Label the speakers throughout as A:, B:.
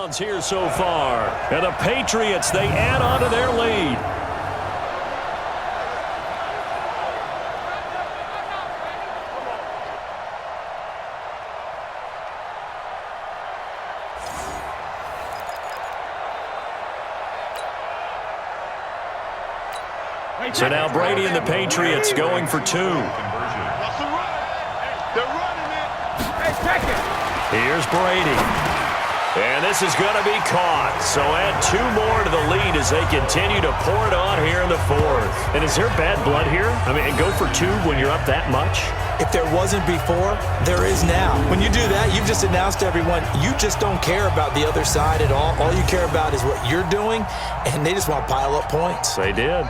A: touchdowns here so far. And the Patriots, they add on to their lead. So now Brady and the Patriots going for two. Here's Brady. And this is going to be caught. So add two more to the lead as they continue to pour it on here in the fourth. And is there bad blood here? I mean, go for two when you're up that much?
B: If there wasn't before, there is now. When you do that, you've just announced to everyone, you just don't care about the other side at all. All you care about is what you're doing, and they just want to pile up points.
A: They did.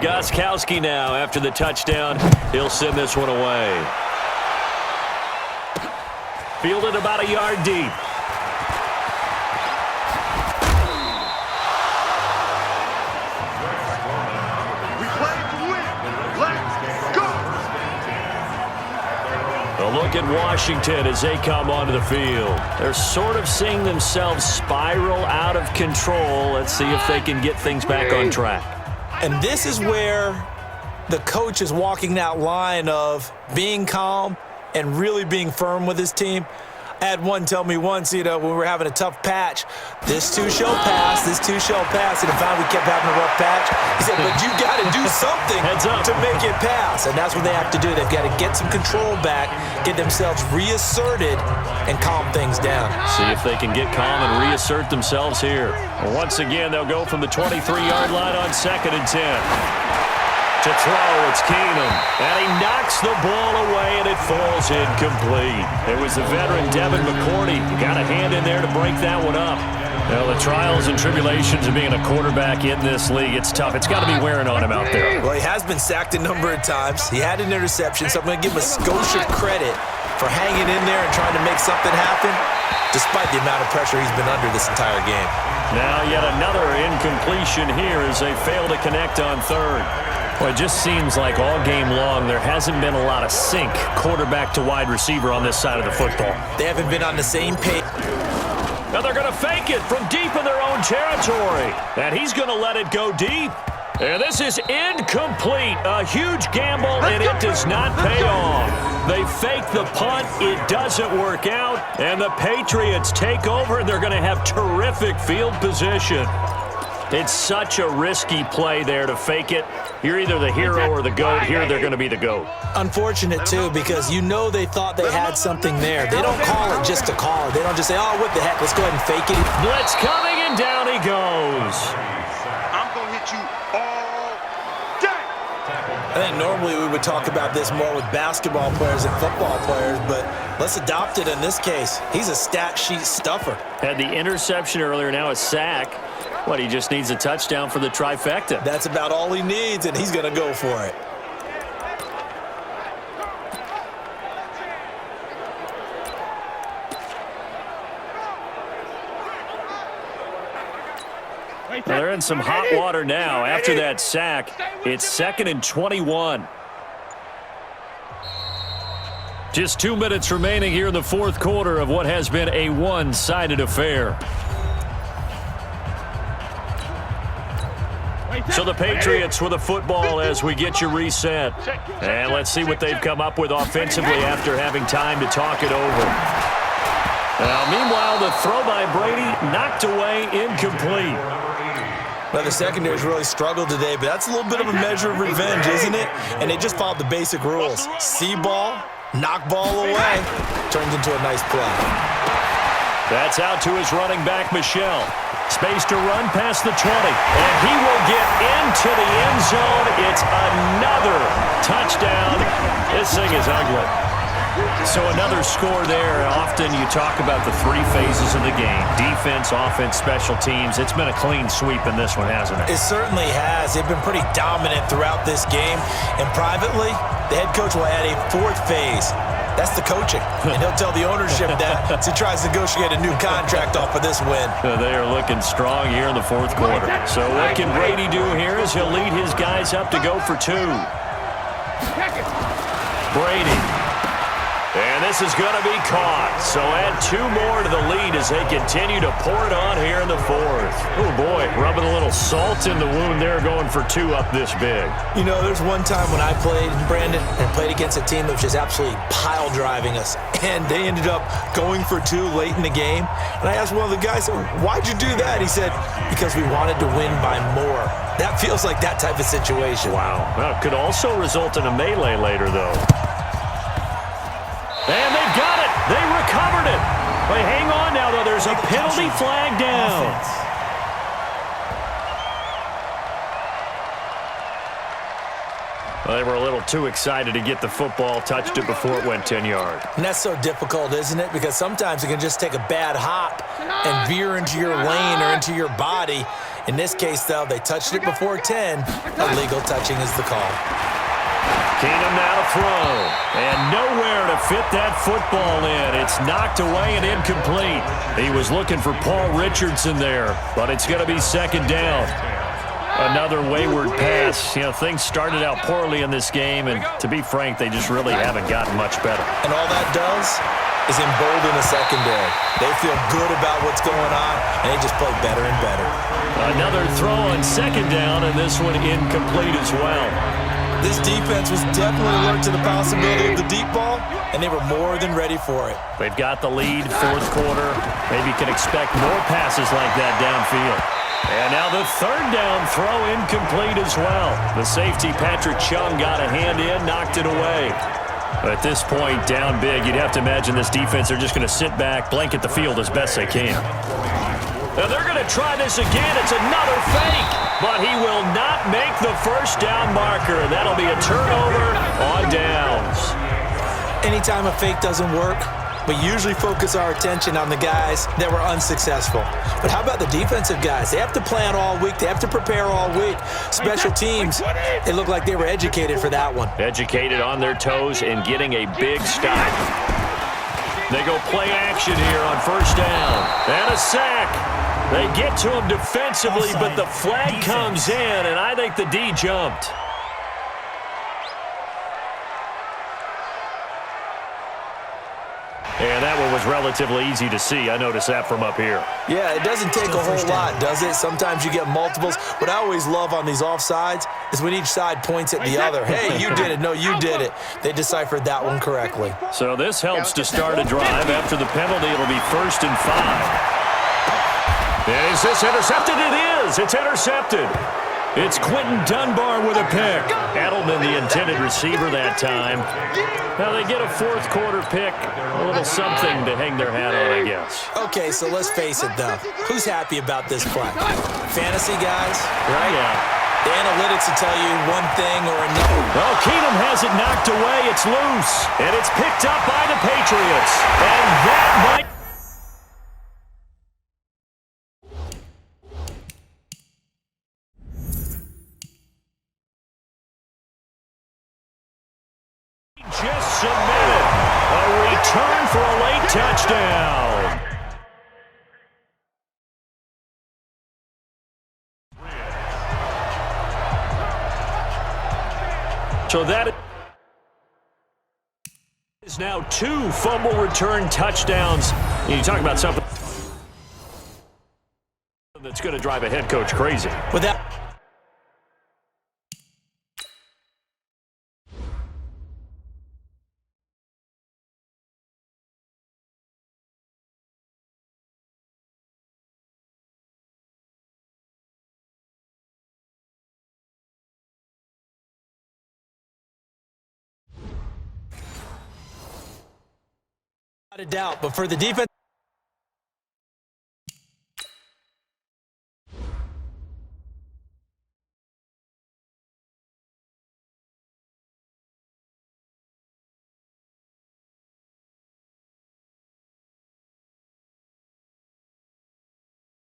A: Gostkowski now after the touchdown. He'll send this one away. Fielded about a yard deep.
C: We play to win. Let's go.
A: A look at Washington as they come onto the field. They're sort of seeing themselves spiral out of control. Let's see if they can get things back on track.
B: And this is where the coach is walking that line of being calm and really being firm with his team. I had one tell me once, when we were having a tough patch, this too shall pass, this too shall pass. And finally we kept having a rough patch. He said, but you got to do something to make it pass. And that's what they have to do. They've got to get some control back, get themselves reasserted, and calm things down.
A: See if they can get calm and reassert themselves here. Once again, they'll go from the 23-yard line on 2nd and 10. To throw, it's Keenum. And he knocks the ball away, and it falls incomplete. It was the veteran Devin McCourty who got a hand in there to break that one up. Well, the trials and tribulations of being a quarterback in this league, it's tough. It's got to be wearing on him out there.
B: Well, he has been sacked a number of times. He had an interception, so I'm going to give him a Scotia credit for hanging in there and trying to make something happen, despite the amount of pressure he's been under this entire game.
A: Now yet another incompletion here as they fail to connect on third. Well, it just seems like all game long there hasn't been a lot of sync quarterback to wide receiver on this side of the football.
B: They haven't been on the same page.
A: Now they're going to fake it from deep in their own territory. And he's going to let it go deep. And this is incomplete. A huge gamble, and it does not pay off. They fake the punt. It doesn't work out. And the Patriots take over, and they're going to have terrific field position. It's such a risky play there to fake it. You're either the hero or the GOAT. Here, they're going to be the GOAT.
B: Unfortunate, too, because you know they thought they had something there. They don't call it just to call it. They don't just say, oh, what the heck, let's go ahead and fake it.
A: Blitz coming, and down he goes.
C: I'm going to hit you all day.
B: I think normally we would talk about this more with basketball players and football players, but let's adopt it in this case. He's a stat sheet stuffer.
A: Had the interception earlier, now a sack. What, he just needs a touchdown for the trifecta.
B: That's about all he needs, and he's going to go for it.
A: Well, they're in some hot water now. After that sack, it's 2nd and 21. Just 2 minutes remaining here in the fourth quarter of what has been a one-sided affair. So the Patriots with a football as we get you reset. And let's see what they've come up with offensively after having time to talk it over. Now, meanwhile, the throw by Brady knocked away, incomplete.
B: Well, the secondary's really struggled today, but that's a little bit of a measure of revenge, isn't it? And they just followed the basic rules. See ball, knock ball away, turns into a nice play.
A: That's out to his running back, Michel. Space to run past the 20, and he will get into the end zone. It's another touchdown. This thing is ugly. So another score there. Often you talk about the three phases of the game: defense, offense, special teams. It's been a clean sweep in this one, hasn't it?
B: It certainly has. They've been pretty dominant throughout this game. And privately, the head coach will add a fourth phase. That's the coaching. And he'll tell the ownership that as he tries to negotiate a new contract off of this win.
A: They are looking strong here in the fourth quarter. So what can Brady do here is he'll lead his guys up to go for two. Brady. And this is going to be caught. So add two more to the lead as they continue to pour it on here in the fourth. Oh, boy, rubbing a little salt in the wound there, going for two up this big.
B: You know, there's one time when I played, Brandon, and played against a team that was just absolutely pile driving us. And they ended up going for two late in the game. And I asked one of the guys, why'd you do that? He said, because we wanted to win by more. That feels like that type of situation.
A: Wow. Well, it could also result in a melee later, though. And they've got it. They recovered it. But hang on now, though. There's a penalty flag down. Well, they were a little too excited to get the football, touched it before it went 10 yards.
B: And that's so difficult, isn't it? Because sometimes it can just take a bad hop and veer into your lane or into your body. In this case, though, they touched it before 10. Illegal touching is the call.
A: Keenum now to throw. And nowhere to fit that football in. It's knocked away and incomplete. He was looking for Paul Richardson there, but it's going to be second down. Another wayward pass. You know, things started out poorly in this game, and to be frank, they just really haven't gotten much better.
B: And all that does is embolden the secondary. They feel good about what's going on, and they just play better and better.
A: Another throw on second down, and this one incomplete as well.
B: This defense was definitely alert to the possibility of the deep ball, and they were more than ready for it.
A: They've got the lead, fourth quarter. Maybe you can expect more passes like that downfield. And now the third down throw incomplete as well. The safety, Patrick Chung, got a hand in, knocked it away. At this point, down big, you'd have to imagine this defense, they're just going to sit back, blanket the field as best they can. Now they're going to try this again. It's another fake, but he will not make the first down marker. That'll be a turnover on downs.
B: Anytime a fake doesn't work, we usually focus our attention on the guys that were unsuccessful. But how about the defensive guys? They have to plan all week. They have to prepare all week. Special teams, they look like they were educated for that one.
A: Educated on their toes and getting a big stop. They go play action here on first down. And a sack. They get to him defensively, but the flag comes in, and I think the D jumped. And that one was relatively easy to see. I noticed that from up here.
B: Yeah, it doesn't take a whole lot, does it? Sometimes you get multiples. What I always love on these offsides is when each side points at the other. Hey, you did it. No, you did it. They deciphered that one correctly.
A: So this helps to start a drive. After the penalty, it'll be 1st and 5. And is this intercepted? It is. It's intercepted. It's Quentin Dunbar with a pick. Edelman, the intended receiver that time. Now they get a fourth quarter pick. A little something to hang their hat on, I guess.
B: Okay, so let's face it, though. Who's happy about this play? Fantasy guys, right?
A: Yeah.
B: The analytics will tell you one thing or another.
A: Well, Keenum has it knocked away. It's loose. And it's picked up by the Patriots. And that might... just submitted. A return for a late touchdown. So that is now 2 fumble return touchdowns. You talk about something that's going to drive a head coach crazy.
B: With that. Without a doubt, but for the defense